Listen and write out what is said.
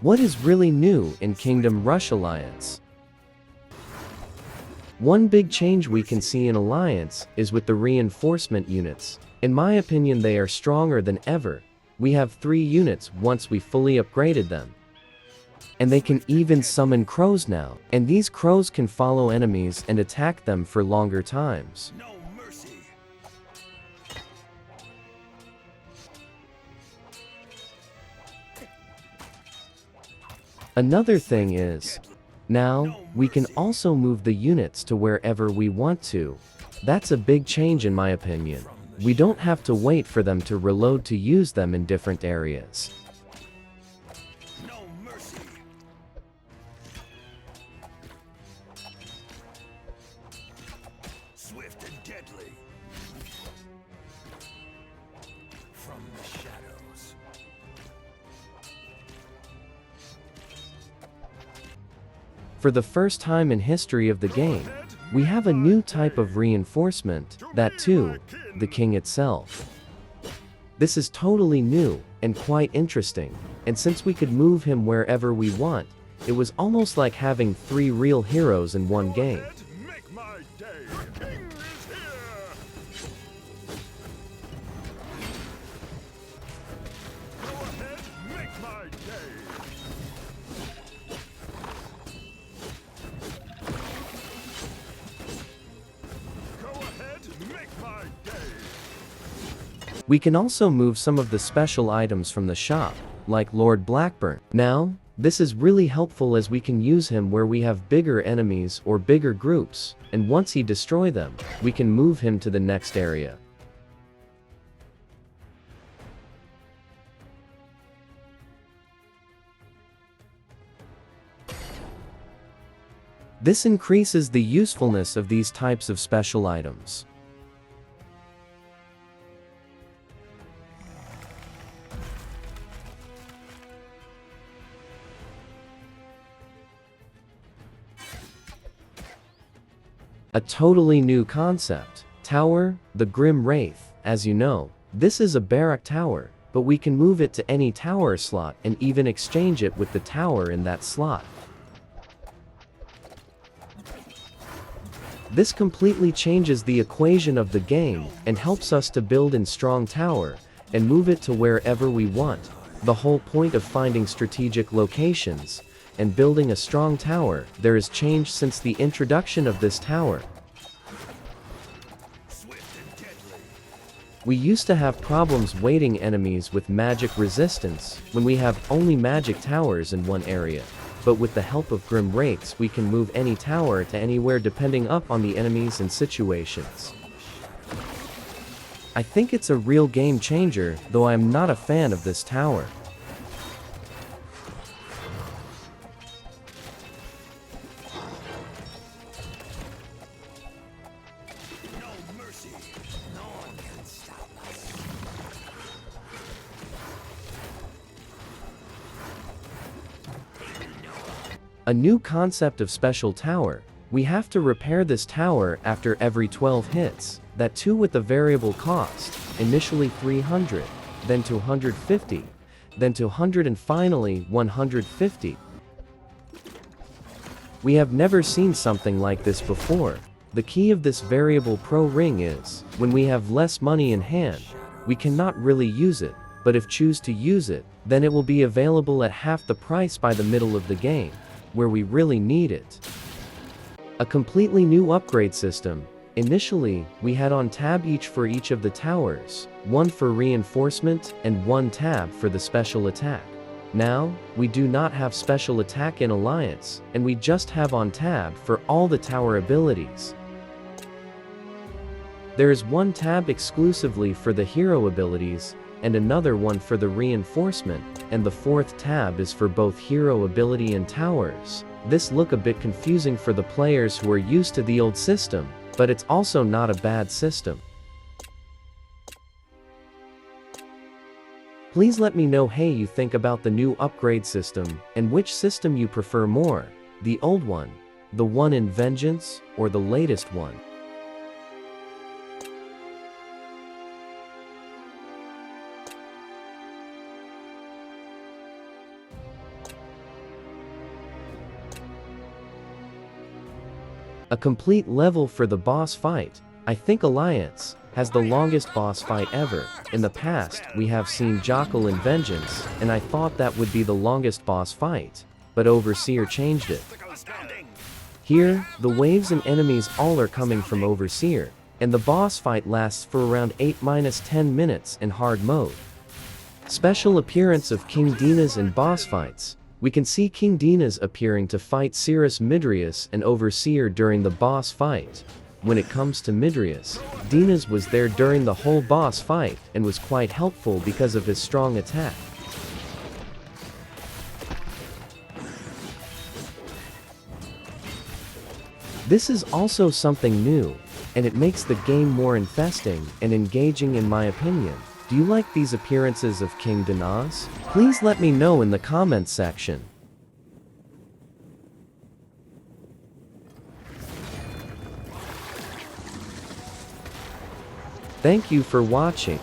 What is really new in Kingdom Rush Alliance? One big change we can see in Alliance is with the reinforcement units. In my opinion, they are stronger than ever. We have 3 units once we fully upgraded them. And they can even summon crows now, and these crows can follow enemies and attack them for longer times. No mercy. Another thing is, now, we can also move the units to wherever we want to. That's a big change in my opinion. We don't have to wait for them to reload to use them in different areas. No mercy. Swift and deadly. From the shadows. For the first time in history of the game, we have a new type of reinforcement, that too, the king itself. This is totally new and quite interesting, and since we could move him wherever we want, it was almost like having 3 real heroes in one game. Make my day. The king is here. Go ahead, make my day. Go ahead, make my day. We can also move some of the special items from the shop, like Lord Blackburn. Now, this is really helpful as we can use him where we have bigger enemies or bigger groups, and once he destroy them, we can move him to the next area. This increases the usefulness of these types of special items. A totally new concept. Tower, the Grim Wraith. As you know, this is a barrack tower, but we can move it to any tower slot and even exchange it with the tower in that slot. This completely changes the equation of the game and helps us to build in strong tower and move it to wherever we want. The whole point of finding strategic locations and building a strong tower, there is change since the introduction of this tower. We used to have problems waiting enemies with magic resistance when we have only magic towers in one area. But with the help of Grim Wraiths we can move any tower to anywhere depending up on the enemies and situations. I think it's a real game changer, though I am not a fan of this tower. No mercy. No one can stop us. A new concept of special tower. We have to repair this tower after every 12 hits, that too with a variable cost, initially 300, then 250, then 200 and finally 150. We have never seen something like this before. The key of this variable pro ring is, when we have less money in hand, we cannot really use it, but if choose to use it, then it will be available at half the price by the middle of the game, where we really need it. A completely new upgrade system. Initially, we had on tab each for each of the towers, 1 for reinforcement and 1 tab for the special attack. Now, we do not have special attack in Alliance, and we just have on tab for all the tower abilities. There is 1 tab exclusively for the hero abilities, and another one for the reinforcement, and the 4th tab is for both hero ability and towers. This look a bit confusing for the players who are used to the old system, but it's also not a bad system. Please let me know hey you think about the new upgrade system, and which system you prefer more, the old one, the one in Vengeance, or the latest one. A complete level for the boss fight. I think Alliance has the longest boss fight ever. In the past, we have seen Jackal and Vengeance, and I thought that would be the longest boss fight. But Overseer changed it. Here, the waves and enemies all are coming from Overseer, and the boss fight lasts for around 8-10 minutes in hard mode. Special appearance of King Dinas in boss fights. We can see King Dinas appearing to fight Cirrus Midrius and Overseer during the boss fight. When it comes to Midrius, Dinas was there during the whole boss fight and was quite helpful because of his strong attack. This is also something new, and it makes the game more infesting and engaging in my opinion. Do you like these appearances of King Dinas? Please let me know in the comments section. Thank you for watching.